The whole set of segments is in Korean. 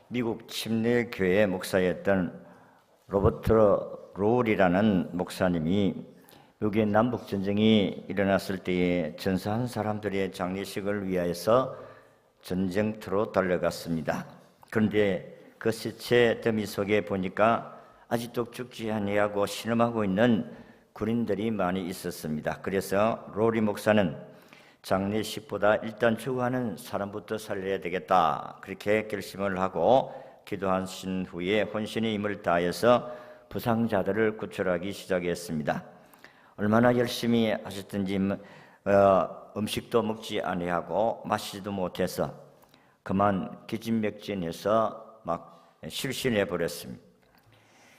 미국 침례교회 목사였던 로버트 로울이라는 목사님이 여기에 남북전쟁이 일어났을 때에 전사한 사람들의 장례식을 위하여서 전쟁터로 달려갔습니다. 그런데 그 시체 더미 속에 보니까 아직도 죽지 아니하고 신음하고 있는 군인들이 많이 있었습니다. 그래서 로리 목사는 장례식보다 일단 죽어가는 사람부터 살려야 되겠다, 그렇게 결심을 하고 기도하신 후에 혼신의 힘을 다해서 부상자들을 구출하기 시작했습니다. 얼마나 열심히 하셨든지 음식도 먹지 아니하고 마시지도 못해서 그만 기진맥진해서 막 실신해 버렸습니다.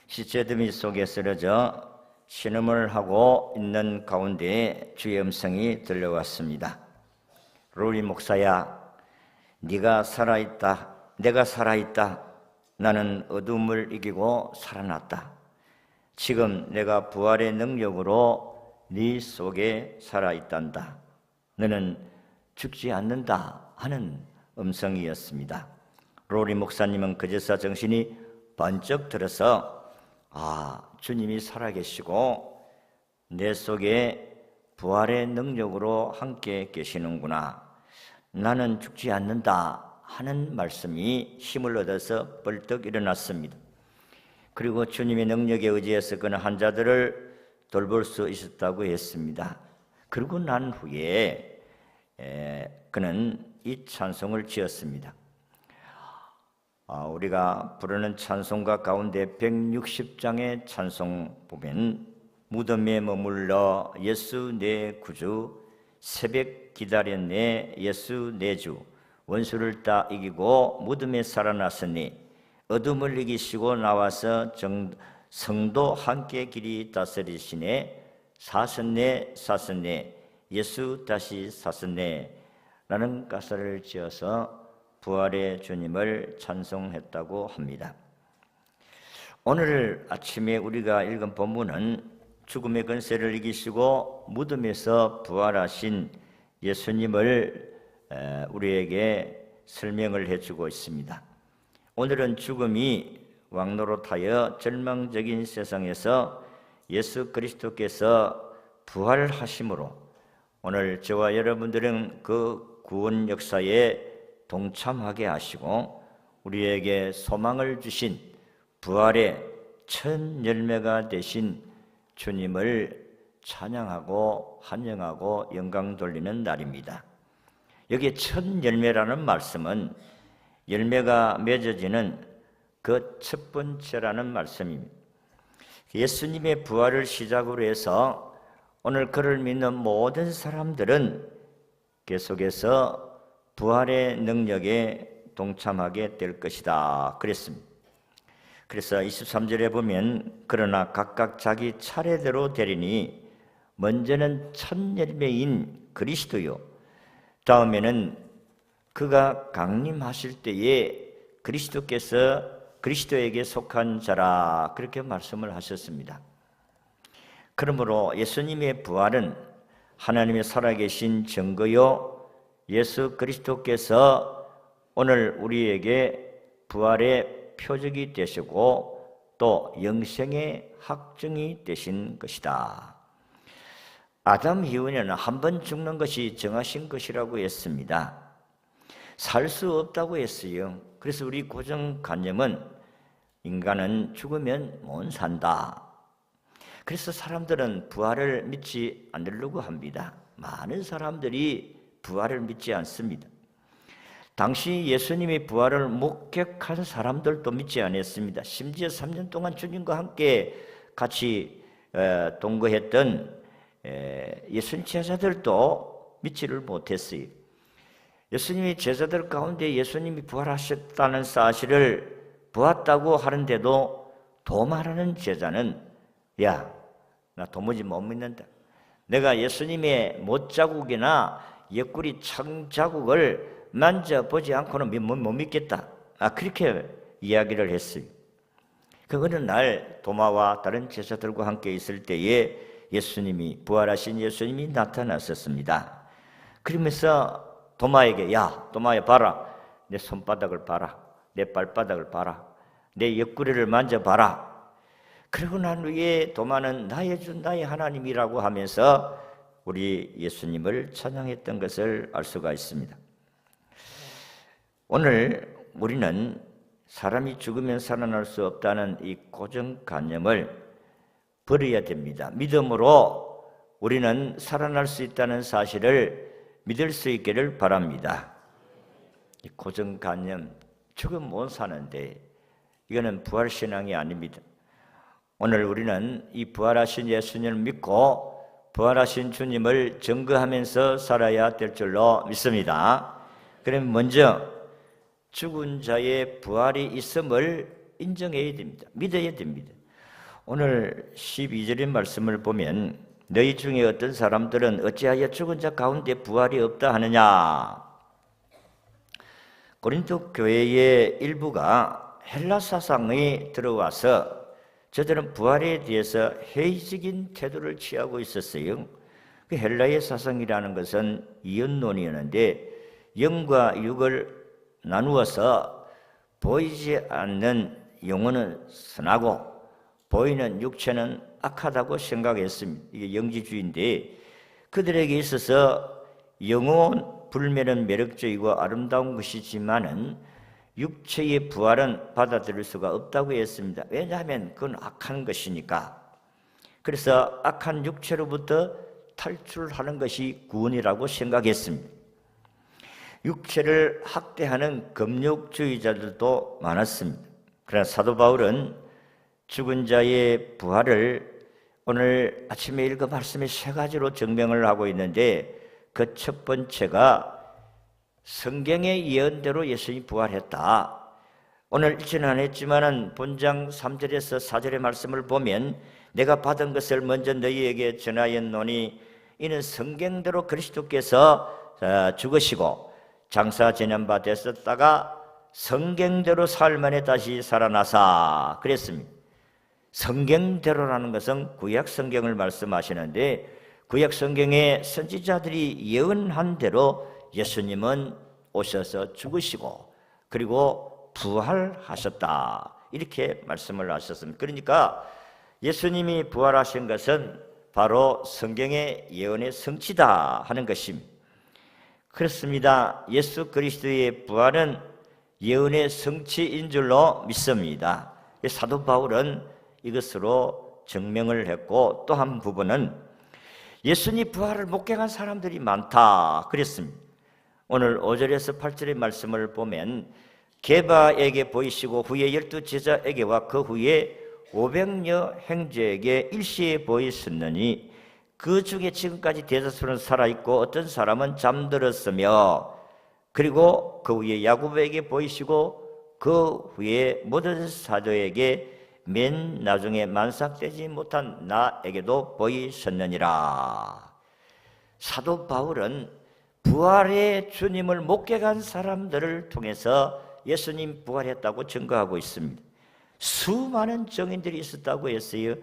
시체 더미 속에 쓰러져 신음을 하고 있는 가운데 주의 음성이 들려왔습니다. 로리 목사야, 네가 살아있다. 내가 살아있다. 나는 어둠을 이기고 살아났다. 지금 내가 부활의 능력으로 네 속에 살아있단다. 너는 죽지 않는다 하는 음성이었습니다. 로리 목사님은 그제서 정신이 번쩍 들어서 주님이 살아계시고 내 속에 부활의 능력으로 함께 계시는구나, 나는 죽지 않는다 하는 말씀이 힘을 얻어서 벌떡 일어났습니다. 그리고 주님의 능력에 의지해서 그는 환자들을 돌볼 수 있었다고 했습니다. 그러고 난 후에 그는 이 찬송을 지었습니다. 우리가 부르는 찬송가 가운데 160장의 찬송 보면 무덤에 머물러 예수 내 구주, 새벽 기다렸네 예수 내 주, 원수를 다 이기고 무덤에 살아났으니 어둠을 이기시고 나와서 성도 함께 길이 다스리시네, 사셨네 사셨네 예수 다시 사셨네 라는 가사를 지어서 부활의 주님을 찬송했다고 합니다. 오늘 아침에 우리가 읽은 본문은 죽음의 권세를 이기시고 무덤에서 부활하신 예수님을 우리에게 설명을 해주고 있습니다. 오늘은 죽음이 왕노릇하여 절망적인 세상에서 예수 그리스도께서 부활하심으로 오늘 저와 여러분들은 그 구원 역사에 동참하게 하시고 우리에게 소망을 주신 부활의 첫 열매가 되신 주님을 찬양하고 환영하고 영광 돌리는 날입니다. 여기 첫 열매라는 말씀은 열매가 맺어지는 그 첫 번째라는 말씀입니다. 예수님의 부활을 시작으로 해서 오늘 그를 믿는 모든 사람들은 계속해서 부활의 능력에 동참하게 될 것이다 그랬습니다. 그래서 23절에 보면 그러나 각각 자기 차례대로 되리니 먼저는 첫 열매인 그리스도요, 다음에는 그가 강림하실 때에 그리스도에게 속한 자라, 그렇게 말씀을 하셨습니다. 그러므로 예수님의 부활은 하나님의 살아계신 증거요, 예수 그리스도께서 오늘 우리에게 부활의 표적이 되시고 또 영생의 확증이 되신 것이다. 아담 이후에는 한 번 죽는 것이 정하신 것이라고 했습니다. 살 수 없다고 했어요. 그래서 우리 고정관념은 인간은 죽으면 못 산다. 그래서 사람들은 부활을 믿지 않으려고 합니다. 많은 사람들이 부활을 믿지 않습니다. 당시 예수님이 부활을 목격한 사람들도 믿지 않았습니다. 심지어 3년 동안 주님과 함께 같이 동거했던 예수님 제자들도 믿지를 못했어요. 예수님이 제자들 가운데 예수님이 부활하셨다는 사실을 보았다고 하는데도 도마라는 제자는 야, 나 도무지 못 믿는다. 내가 예수님의 못자국이나 옆구리 창자국을 만져보지 않고는 못 믿겠다. 그렇게 이야기를 했어요. 어느 날 도마와 다른 제자들과 함께 있을 때에 부활하신 예수님이 나타났었습니다. 그러면서 도마에게, 야, 도마야 봐라. 내 손바닥을 봐라. 내 발바닥을 봐라. 내 옆구리를 만져봐라. 그러고 난 후에 도마는 나의 주 나의 하나님이라고 하면서 우리 예수님을 찬양했던 것을 알 수가 있습니다. 오늘 우리는 사람이 죽으면 살아날 수 없다는 이 고정관념을 버려야 됩니다. 믿음으로 우리는 살아날 수 있다는 사실을 믿을 수 있기를 바랍니다. 이 고정관념, 죽으면 못 사는데 이거는 부활신앙이 아닙니다. 오늘 우리는 이 부활하신 예수님을 믿고 부활하신 주님을 증거하면서 살아야 될 줄로 믿습니다. 그럼 먼저 죽은 자의 부활이 있음을 인정해야 됩니다. 믿어야 됩니다. 오늘 12절의 말씀을 보면 너희 중에 어떤 사람들은 어찌하여 죽은 자 가운데 부활이 없다 하느냐. 고린도 교회의 일부가 헬라 사상이 들어와서 저들은 부활에 대해서 회의적인 태도를 취하고 있었어요. 그 헬라의 사상이라는 것은 이언론이었는데 영과 육을 나누어서 보이지 않는 영혼은 선하고 보이는 육체는 악하다고 생각했습니다. 이게 영지주의인데 그들에게 있어서 영혼 불멸은 매력적이고 아름다운 것이지만은 육체의 부활은 받아들일 수가 없다고 했습니다. 왜냐하면 그건 악한 것이니까. 그래서 악한 육체로부터 탈출하는 것이 구원이라고 생각했습니다. 육체를 학대하는 금욕주의자들도 많았습니다. 그러나 사도 바울은 죽은 자의 부활을 오늘 아침에 읽은 말씀에 세 가지로 증명을 하고 있는데 그 첫 번째가 성경의 예언대로 예수님이 부활했다. 오늘 읽지는 않았지만 본장 3절에서 4절의 말씀을 보면 내가 받은 것을 먼저 너희에게 전하였노니 이는 성경대로 그리스도께서 죽으시고 장사 지낸 바 됐었다가 성경대로 사흘 만에 다시 살아나사 그랬습니다. 성경대로라는 것은 구약 성경을 말씀하시는데 구약 성경의 선지자들이 예언한 대로 예수님은 오셔서 죽으시고 그리고 부활하셨다 이렇게 말씀을 하셨습니다. 그러니까 예수님이 부활하신 것은 바로 성경의 예언의 성취다 하는 것입니다. 그렇습니다. 예수 그리스도의 부활은 예언의 성취인 줄로 믿습니다. 사도 바울은 이것으로 증명을 했고 또 한 부분은 예수님 부활을 목격한 사람들이 많다 그랬습니다. 오늘 5절에서 8절의 말씀을 보면 게바에게 보이시고 후에 12 제자에게와 그 후에 500여 형제에게 일시에 보이셨느니 그 중에 지금까지 대다수는 살아있고 어떤 사람은 잠들었으며 그리고 그 후에 야고보에게 보이시고 그 후에 모든 사도에게 맨 나중에 만삭되지 못한 나에게도 보이셨느니라. 사도 바울은 부활의 주님을 목격한 사람들을 통해서 예수님 부활했다고 증거하고 있습니다. 수많은 증인들이 있었다고 했어요.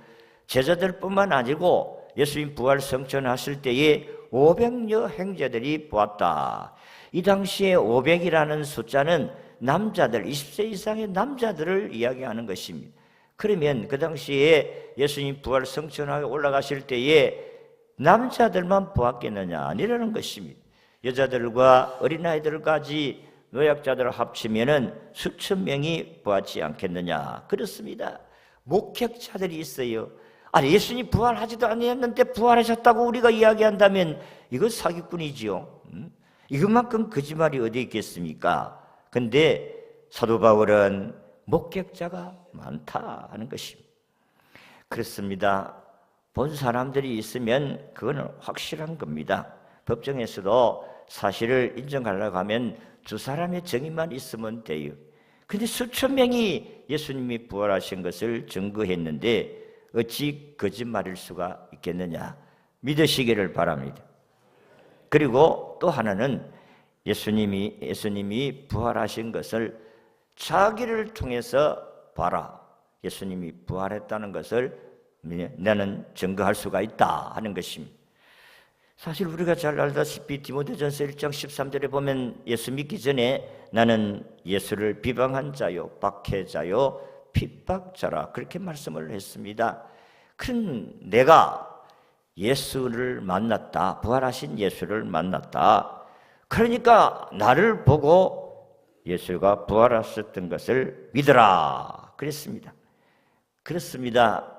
제자들뿐만 아니고 예수님 부활 성천하실 때에 500여 형제들이 보았다. 이 당시에 500이라는 숫자는 남자들, 20세 이상의 남자들을 이야기하는 것입니다. 그러면 그 당시에 예수님 부활 성천하게 올라가실 때에 남자들만 보았겠느냐 아니라는 것입니다. 여자들과 어린아이들까지 노약자들을 합치면은 수천 명이 보았지 않겠느냐. 그렇습니다. 목격자들이 있어요. 아니 예수님 부활하지도 않았는데 부활하셨다고 우리가 이야기한다면 이거 사기꾼이지요. 이것만큼 거짓말이 어디 있겠습니까? 근데 사도 바울은 목격자가 많다 하는 것입니다. 그렇습니다. 본 사람들이 있으면 그거는 확실한 겁니다. 법정에서도 사실을 인정하려고 하면 두 사람의 증인만 있으면 돼요. 근데 수천 명이 예수님이 부활하신 것을 증거했는데 어찌 거짓말일 수가 있겠느냐. 믿으시기를 바랍니다. 그리고 또 하나는 예수님이 부활하신 것을 자기를 통해서 봐라. 예수님이 부활했다는 것을 나는 증거할 수가 있다 하는 것입니다. 사실 우리가 잘 알다시피 디모데전서 1장 13절에 보면 예수 믿기 전에 나는 예수를 비방한 자요, 박해자요, 핍박자라 그렇게 말씀을 했습니다. 그런 내가 예수를 만났다, 부활하신 예수를 만났다. 그러니까 나를 보고 예수가 부활하셨던 것을 믿으라 그랬습니다. 그렇습니다.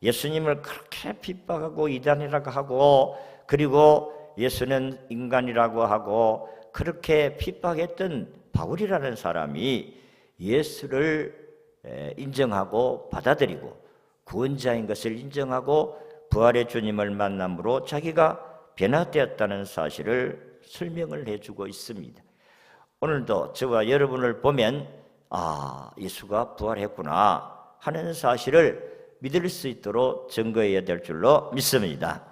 예수님을 그렇게 핍박하고 이단이라고 하고 그리고 예수는 인간이라고 하고 그렇게 핍박했던 바울이라는 사람이 예수를 인정하고 받아들이고 구원자인 것을 인정하고 부활의 주님을 만남으로 자기가 변화되었다는 사실을 설명을 해주고 있습니다. 오늘도 저와 여러분을 보면 예수가 부활했구나 하는 사실을 믿을 수 있도록 증거해야 될 줄로 믿습니다.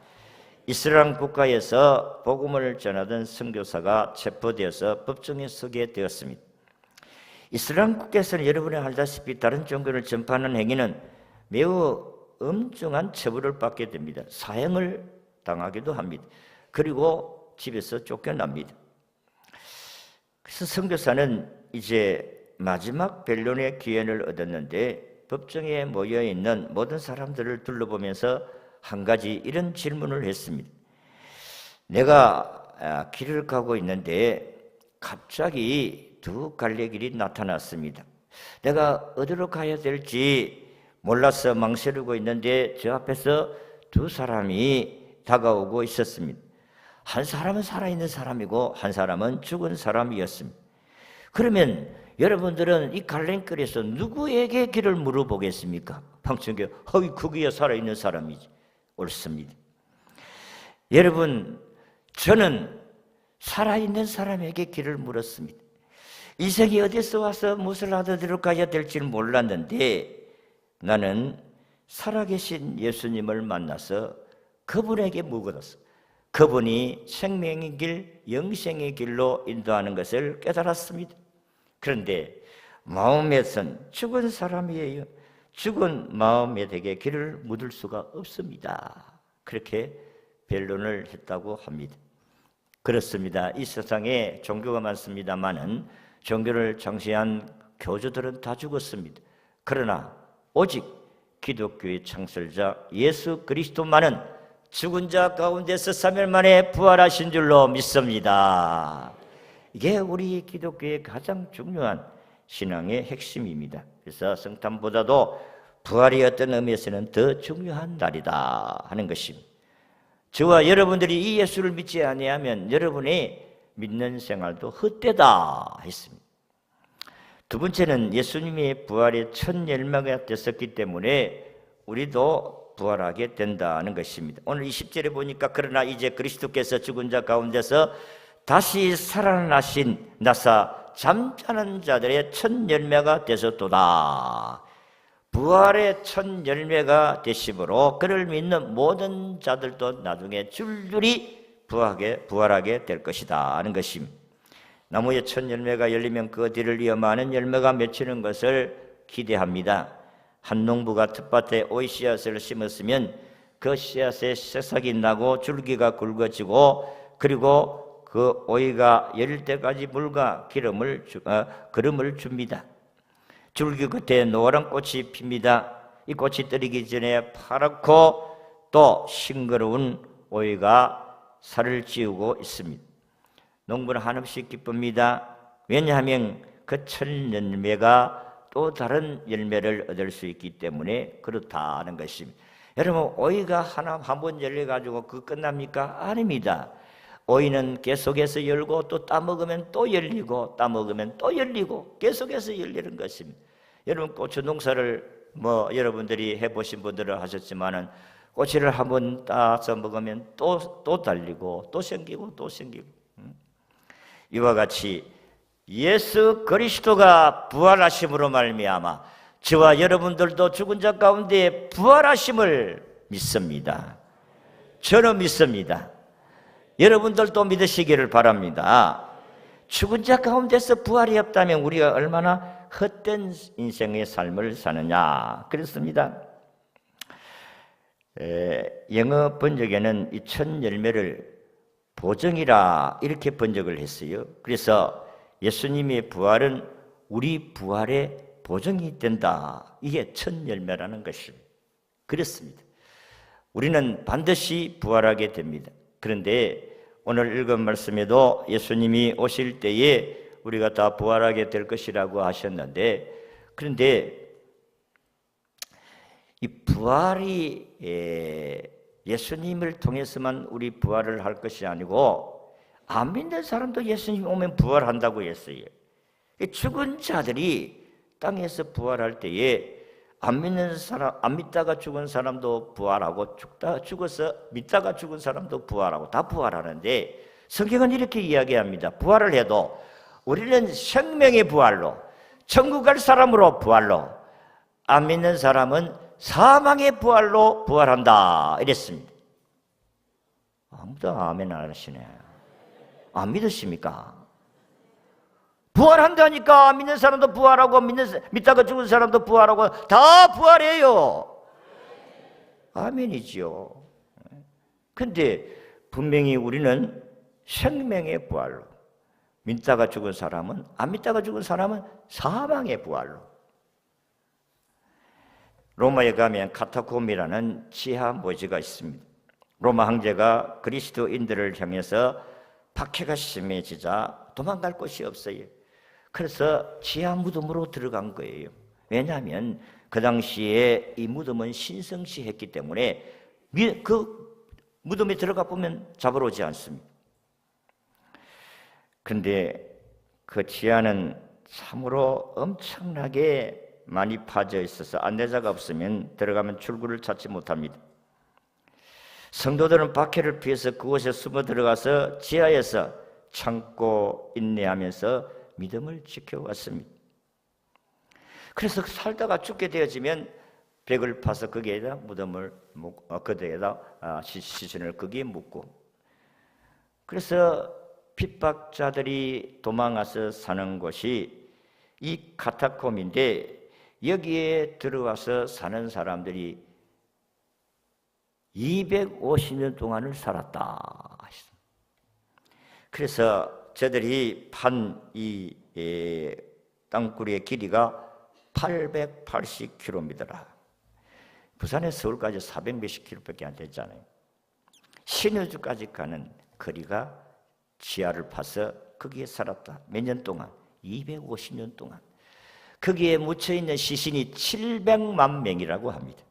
이스라엘 국가에서 복음을 전하던 선교사가 체포되어서 법정에 서게 되었습니다. 이스라엘 국가에서는 여러분이 알다시피 다른 종교를 전파하는 행위는 매우 엄중한 처벌을 받게 됩니다. 사형을 당하기도 합니다. 그리고 집에서 쫓겨납니다. 그래서 선교사는 이제 마지막 변론의 기회를 얻었는데 법정에 모여있는 모든 사람들을 둘러보면서 한 가지 이런 질문을 했습니다. 내가 길을 가고 있는데 갑자기 두 갈래길이 나타났습니다. 내가 어디로 가야 될지 몰라서 망설이고 있는데 저 앞에서 두 사람이 다가오고 있었습니다. 한 사람은 살아있는 사람이고 한 사람은 죽은 사람이었습니다. 그러면 여러분들은 이 갈림길에서 누구에게 길을 물어보겠습니까? 방청객, 그게 살아있는 사람이지. 옳습니다. 여러분, 저는 살아있는 사람에게 길을 물었습니다. 인생이 어디서 와서 무엇을 하도록 가야 될지는 몰랐는데 나는 살아계신 예수님을 만나서 그분에게 묻었어. 그분이 생명의 길, 영생의 길로 인도하는 것을 깨달았습니다. 그런데 마음에선 죽은 사람이에요. 죽은 마음에게 길을 묻을 수가 없습니다. 그렇게 변론을 했다고 합니다. 그렇습니다. 이 세상에 종교가 많습니다마는 종교를 창시한 교주들은 다 죽었습니다. 그러나 오직 기독교의 창설자 예수 그리스도만은 죽은 자 가운데서 3일 만에 부활하신 줄로 믿습니다. 이게 우리 기독교의 가장 중요한 신앙의 핵심입니다. 그래서 성탄보다도 부활이 어떤 의미에서는 더 중요한 날이다 하는 것입니다. 저와 여러분들이 이 예수를 믿지 아니하면 여러분의 믿는 생활도 헛되다 했습니다. 두 번째는 예수님의 부활의 첫 열매가 됐었기 때문에 우리도 부활하게 된다는 것입니다. 오늘 20절에 보니까 그러나 이제 그리스도께서 죽은 자 가운데서 다시 살아나신 나사 잠자는 자들의 첫 열매가 되셨도다. 부활의 첫 열매가 되심으로 그를 믿는 모든 자들도 나중에 줄줄이 부활하게 될 것이다 하는 것입니다. 나무의 첫 열매가 열리면 그 뒤를 이어 많은 열매가 맺히는 것을 기대합니다. 한 농부가 텃밭에 오이 씨앗을 심었으면 그 씨앗에 새싹이 나고 줄기가 굵어지고 그리고 그 오이가 열릴 때까지 물과 기름을 줍니다. 줄기 끝에 노란 꽃이 핍니다. 이 꽃이 떨리기 전에 파랗고 또 싱그러운 오이가 살을 찌우고 있습니다. 농부는 한없이 기쁩니다. 왜냐하면 그 첫 열매가 또 다른 열매를 얻을 수 있기 때문에 그렇다는 것입니다. 여러분, 오이가 한 번 열려가지고 그 끝납니까? 아닙니다. 오이는 계속해서 열고 또 따먹으면 또 열리고 따먹으면 또 열리고 계속해서 열리는 것입니다. 여러분, 고추 농사를 여러분들이 해보신 분들은 하셨지만은 고추를 한번 따서 먹으면 또 달리고 또 생기고 또 생기고 이와 같이 예수 그리스도가 부활하심으로 말미암아 저와 여러분들도 죽은 자 가운데 부활하심을 믿습니다. 저는 믿습니다. 여러분들도 믿으시기를 바랍니다. 죽은 자 가운데서 부활이 없다면 우리가 얼마나 헛된 인생의 삶을 사느냐 그렇습니다. 영어 번역에는 이 첫 열매를 보정이라 이렇게 번역을 했어요. 그래서 예수님의 부활은 우리 부활의 보정이 된다. 이게 첫 열매라는 것입니다. 그렇습니다. 우리는 반드시 부활하게 됩니다. 그런데 오늘 읽은 말씀에도 예수님이 오실 때에 우리가 다 부활하게 될 것이라고 하셨는데, 그런데 이 부활이 예수님을 통해서만 우리 부활을 할 것이 아니고 안 믿는 사람도 예수님 오면 부활한다고 했어요. 죽은 자들이 땅에서 부활할 때에 안 믿는 사람, 안 믿다가 죽은 사람도 부활하고 죽어서 믿다가 죽은 사람도 부활하고 다 부활하는데, 성경은 이렇게 이야기합니다. 부활을 해도 우리는 생명의 부활로, 천국 갈 사람으로 부활로, 안 믿는 사람은 사망의 부활로 부활한다 이랬습니다. 아무도 아멘 안 하시네. 안 믿으십니까? 부활한다니까. 믿는 사람도 부활하고 믿다가 죽은 사람도 부활하고 다 부활해요. 아멘이지요. 근데 분명히 우리는 생명의 부활로, 믿다가 죽은 사람은, 안 믿다가 죽은 사람은 사망의 부활로. 로마에 가면 카타콤이라는 지하 모지가 있습니다. 로마 황제가 그리스도인들을 향해서 박해가 심해지자 도망갈 곳이 없어요. 그래서 지하 무덤으로 들어간 거예요. 왜냐하면 그 당시에 이 무덤은 신성시했기 때문에 그 무덤에 들어가 보면 잡으러 오지 않습니다. 그런데 그 지하는 참으로 엄청나게 많이 파져 있어서 안내자가 없으면 들어가면 출구를 찾지 못합니다. 성도들은 박해를 피해서 그곳에 숨어 들어가서 지하에서 참고 인내하면서 믿음을 지켜왔습니다. 그래서 살다가 죽게 되어지면 벽을 파서 거기에다 무덤을 그대에다 시신을 거기에 묻고, 그래서 핍박자들이 도망가서 사는 곳이 이 카타콤인데, 여기에 들어와서 사는 사람들이 250년 동안을 살았다. 그래서 저들이 판 이 땅굴의 길이가 880km라. 부산에서 서울까지 400몇십 km밖에 안 되잖아요. 신의주까지 가는 거리가 지하를 파서 거기에 살았다. 몇 년 동안? 250년 동안. 거기에 묻혀있는 시신이 700만 명이라고 합니다.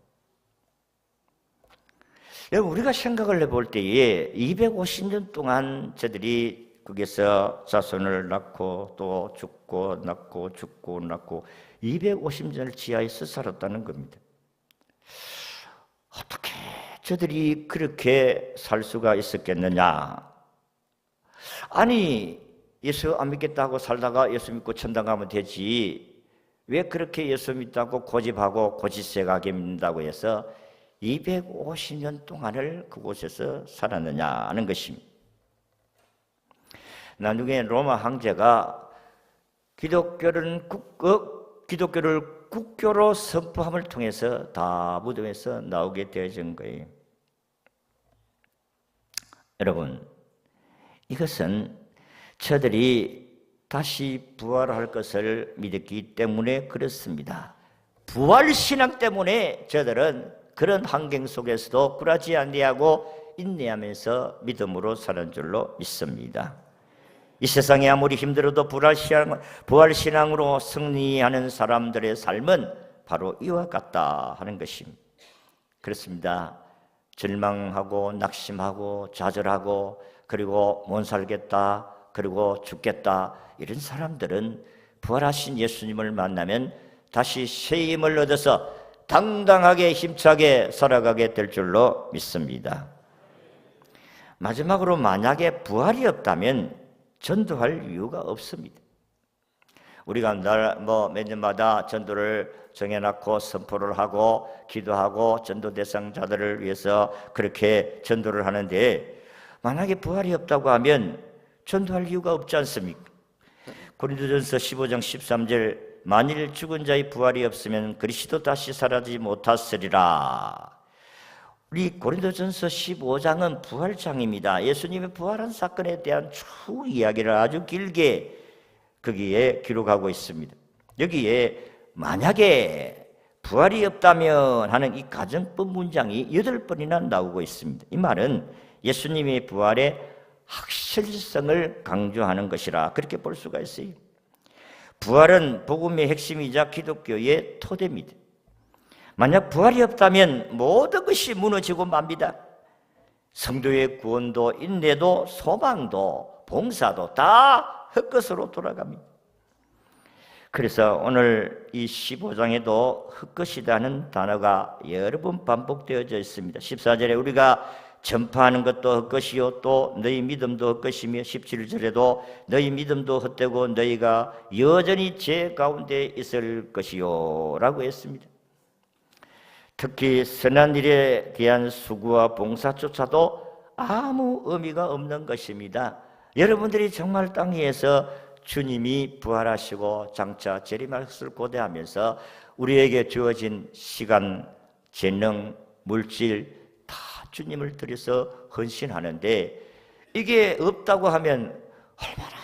우리가 생각을 해볼 때에 250년 동안 저들이 거기서 자손을 낳고 또 죽고 낳고 죽고 낳고 250년을 지하에서 살았다는 겁니다. 어떻게 저들이 그렇게 살 수가 있었겠느냐? 아니, 예수 안 믿겠다고 살다가 예수 믿고 천당 가면 되지, 왜 그렇게 예수 믿다고 고집하고 고지세가게 믿는다고 해서 250년 동안을 그곳에서 살았느냐 하는 것입니다. 나중에 로마 황제가 기독교를 국교로 선포함을 통해서 다 무덤에서 나오게 되어진 거예요. 여러분, 이것은 저들이 다시 부활할 것을 믿었기 때문에 그렇습니다. 부활신앙 때문에 저들은 그런 환경 속에서도 굴하지 아니하고 인내하면서 믿음으로 사는 줄로 믿습니다. 이 세상이 아무리 힘들어도 부활신앙으로 승리하는 사람들의 삶은 바로 이와 같다 하는 것입니다. 그렇습니다. 절망하고 낙심하고 좌절하고 그리고 못 살겠다, 그리고 죽겠다, 이런 사람들은 부활하신 예수님을 만나면 다시 새 힘을 얻어서 당당하게 힘차게 살아가게 될 줄로 믿습니다. 마지막으로, 만약에 부활이 없다면 전도할 이유가 없습니다. 우리가 몇 년마다 전도를 정해놓고 선포를 하고 기도하고 전도 대상자들을 위해서 그렇게 전도를 하는데, 만약에 부활이 없다고 하면 전도할 이유가 없지 않습니까? 고린도전서 15장 13절, 만일 죽은 자의 부활이 없으면 그리스도 다시 살아나지 못하으리라. 우리 고린도전서 15장은 부활장입니다. 예수님의 부활한 사건에 대한 추 이야기를 아주 길게 거기에 기록하고 있습니다. 여기에 만약에 부활이 없다면 하는 이 가정법 문장이 8번이나 나오고 있습니다. 이 말은 예수님의 부활의 확실성을 강조하는 것이라 그렇게 볼 수가 있어요. 부활은 복음의 핵심이자 기독교의 토대입니다. 만약 부활이 없다면 모든 것이 무너지고 맙니다. 성도의 구원도 인내도 소망도 봉사도 다 헛것으로 돌아갑니다. 그래서 오늘 이 15장에도 헛것이라는 단어가 여러 번 반복되어져 있습니다. 14절에 우리가 전파하는 것도 헛것이요 또 너희 믿음도 헛것이며 17절에도 너희 믿음도 헛되고 너희가 여전히 죄 가운데 있을 것이요 라고 했습니다. 특히 선한 일에 대한 수고와 봉사조차도 아무 의미가 없는 것입니다. 여러분들이 정말 땅 위에서 주님이 부활하시고 장차 재림할 것을 고대하면서 우리에게 주어진 시간, 재능, 물질 다 주님을 들여서 헌신하는데 이게 없다고 하면 얼마나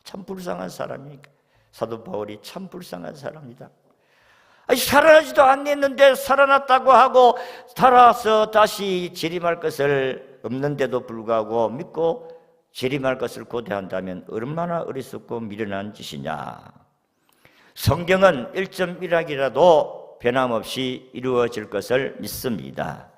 참 불쌍한 사람입니까? 사도 바울이 참 불쌍한 사람이다. 살아나지도 않았는데 살아났다고 하고 살아서 다시 재림할 것을 없는데도 불구하고 믿고 재림할 것을 고대한다면 얼마나 어리석고 미련한 짓이냐. 성경은 1.1학이라도 변함없이 이루어질 것을 믿습니다.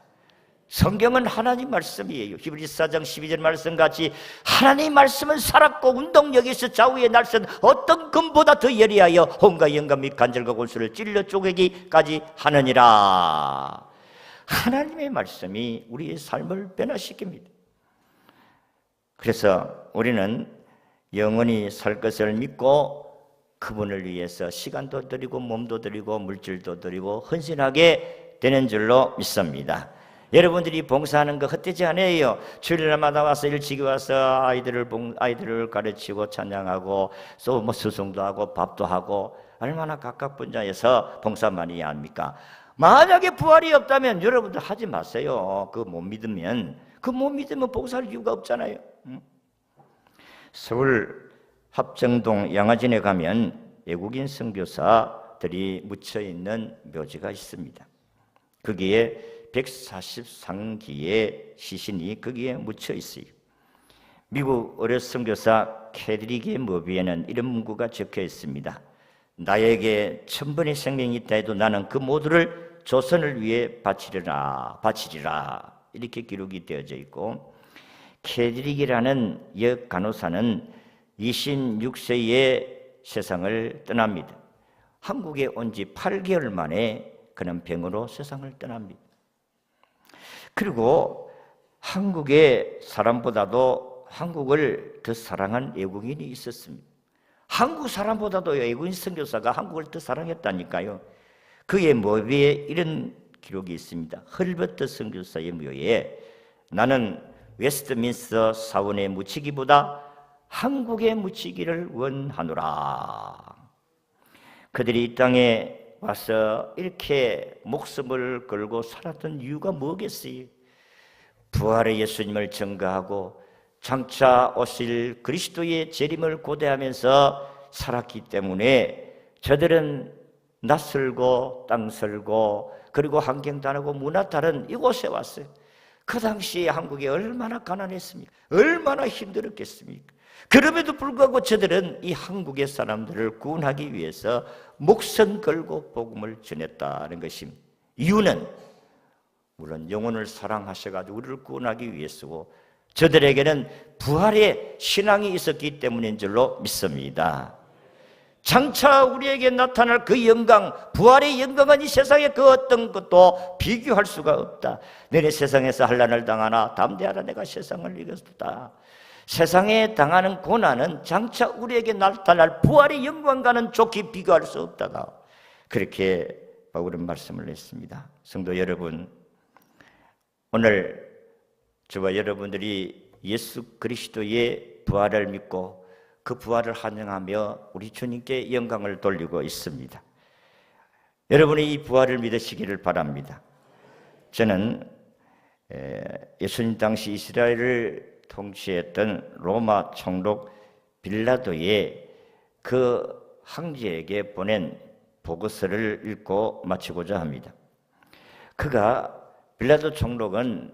성경은 하나님 말씀이에요. 히브리서 4장 12절 말씀같이 하나님 말씀은 살았고 운동력이 있어 좌우의 날선 어떤 금보다 더 예리하여 혼과 영감 및 간절과 골수를 찔러 쪼개기까지 하느니라. 하나님의 말씀이 우리의 삶을 변화시킵니다. 그래서 우리는 영원히 살 것을 믿고 그분을 위해서 시간도 드리고 몸도 드리고 물질도 드리고 헌신하게 되는 줄로 믿습니다. 여러분들이 봉사하는 거 헛되지 않아요. 주일날마다 와서 일찍이 와서 아이들을 가르치고 찬양하고 또 수송도 하고 밥도 하고 얼마나 각각 분야에서 봉사 많이 합니까? 만약에 부활이 없다면 여러분들 하지 마세요. 그거 못 믿으면 봉사할 이유가 없잖아요. 서울 합정동 양화진에 가면 외국인 선교사들이 묻혀있는 묘지가 있습니다. 거기에 143기의 시신이 거기에 묻혀 있어요. 미국 의료 선교사 캐드릭의 머비에는 이런 문구가 적혀 있습니다. 나에게 1000번의 생명이 있다 해도 나는 그 모두를 조선을 위해 바치리라. 이렇게 기록이 되어져 있고, 캐드릭이라는 여 간호사는 26세에 세상을 떠납니다. 한국에 온 지 8개월 만에 그는 병으로 세상을 떠납니다. 그리고 한국의 사람보다도 한국을 더 사랑한 외국인이 있었습니다. 한국 사람보다도 외국인 선교사가 한국을 더 사랑했다니까요. 그의 묘비에 이런 기록이 있습니다. 헐버트 선교사의 묘에 나는 웨스트민스터 사원에 묻히기보다 한국에 묻히기를 원하노라. 그들이 이 땅에 와서 이렇게 목숨을 걸고 살았던 이유가 뭐겠어요? 부활의 예수님을 증거하고 장차 오실 그리스도의 재림을 고대하면서 살았기 때문에 저들은 낯설고 땅설고 그리고 환경 다르고 문화 다른 이곳에 왔어요. 그 당시에 한국이 얼마나 가난했습니까? 얼마나 힘들었겠습니까? 그럼에도 불구하고 저들은 이 한국의 사람들을 구원하기 위해서 목숨 걸고 복음을 전했다는 것입니다. 이유는 물론 영혼을 사랑하셔가지고 우리를 구원하기 위해서고 저들에게는 부활의 신앙이 있었기 때문인 줄로 믿습니다. 장차 우리에게 나타날 그 영광, 부활의 영광은 이 세상의 그 어떤 것도 비교할 수가 없다. 너네 세상에서 환난을 당하나 담대하라, 내가 세상을 이겼다. 세상에 당하는 고난은 장차 우리에게 나타날 부활의 영광과는 좋게 비교할 수 없다가 그렇게 바울은 말씀을 했습니다. 성도 여러분, 오늘 저와 여러분들이 예수 그리스도의 부활을 믿고 그 부활을 환영하며 우리 주님께 영광을 돌리고 있습니다. 여러분이 이 부활을 믿으시기를 바랍니다. 저는 예수님 당시 이스라엘을 통치했던 로마 총독 빌라도의 그 황제에게 보낸 보고서를 읽고 마치고자 합니다. 빌라도 총독은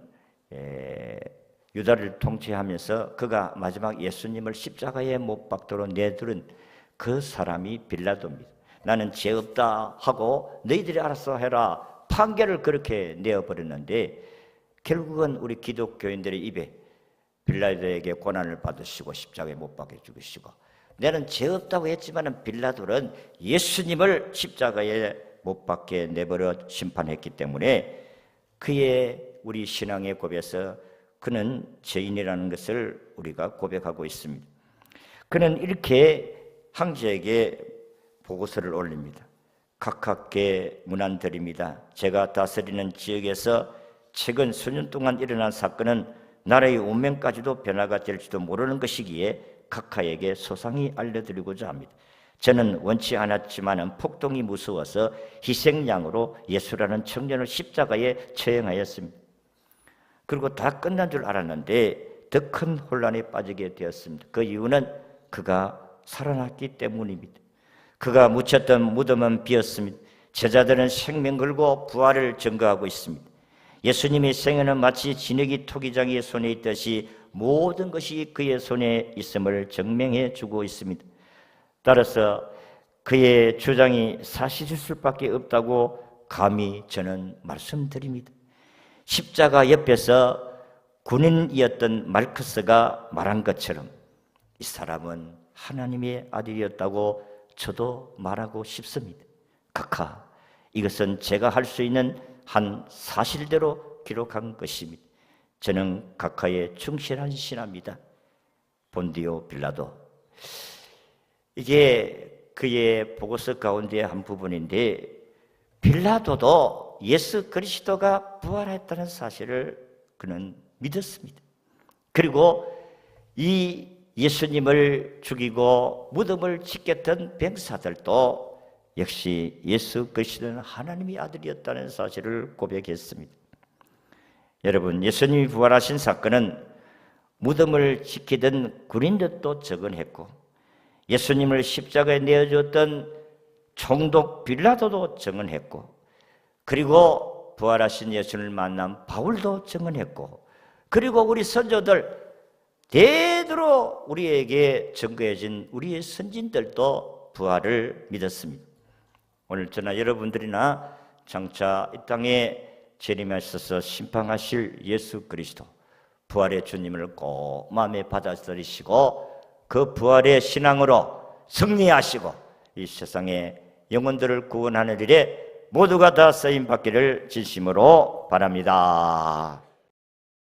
유다를 통치하면서 그가 마지막 예수님을 십자가에 못 박도록 내두른 그 사람이 빌라도입니다. 나는 죄 없다 하고 너희들이 알아서 해라 판결을 그렇게 내어버렸는데 결국은 우리 기독교인들의 입에 빌라도에게 고난을 받으시고 십자가에 못 박혀 죽으시고 나는 죄 없다고 했지만 빌라도는 예수님을 십자가에 못 박게 내버려 심판했기 때문에 그의 우리 신앙의 고백에서 그는 죄인이라는 것을 우리가 고백하고 있습니다. 그는 이렇게 황제에게 보고서를 올립니다. 각하께 문안드립니다. 제가 다스리는 지역에서 최근 수년 동안 일어난 사건은 나라의 운명까지도 변화가 될지도 모르는 것이기에 각하에게 소상히 알려드리고자 합니다. 저는 원치 않았지만 폭동이 무서워서 희생양으로 예수라는 청년을 십자가에 처형하였습니다. 그리고 다 끝난 줄 알았는데 더 큰 혼란에 빠지게 되었습니다. 그 이유는 그가 살아났기 때문입니다. 그가 묻혔던 무덤은 비었습니다. 제자들은 생명 걸고 부활을 증거하고 있습니다. 예수님의 생애는 마치 진흙이 토기장의 손에 있듯이 모든 것이 그의 손에 있음을 증명해 주고 있습니다. 따라서 그의 주장이 사실일 수밖에 없다고 감히 저는 말씀드립니다. 십자가 옆에서 군인이었던 말크스가 말한 것처럼 이 사람은 하나님의 아들이었다고 저도 말하고 싶습니다. 각하, 이것은 제가 할 수 있는 한 사실대로 기록한 것입니다. 저는 각하에 충실한 신하입니다. 본디오 빌라도. 이게 그의 보고서 가운데 한 부분인데 빌라도도 예수 그리스도가 부활했다는 사실을 그는 믿었습니다. 그리고 이 예수님을 죽이고 무덤을 짓겠던 병사들도 역시 예수 그리스도는 하나님의 아들이었다는 사실을 고백했습니다. 여러분, 예수님이 부활하신 사건은 무덤을 지키던 군인들도 증언했고 예수님을 십자가에 내어줬던 총독 빌라도도 증언했고 그리고 부활하신 예수를 만난 바울도 증언했고 그리고 우리 선조들 대대로 우리에게 증거해진 우리의 선진들도 부활을 믿었습니다. 오늘 저나 여러분들이나 장차 이 땅에 재림하셔서 심판하실 예수 그리스도 부활의 주님을 꼭 마음에 받아들이시고 그 부활의 신앙으로 승리하시고 이 세상의 영혼들을 구원하는 일에 모두가 다 쓰임 받기를 진심으로 바랍니다.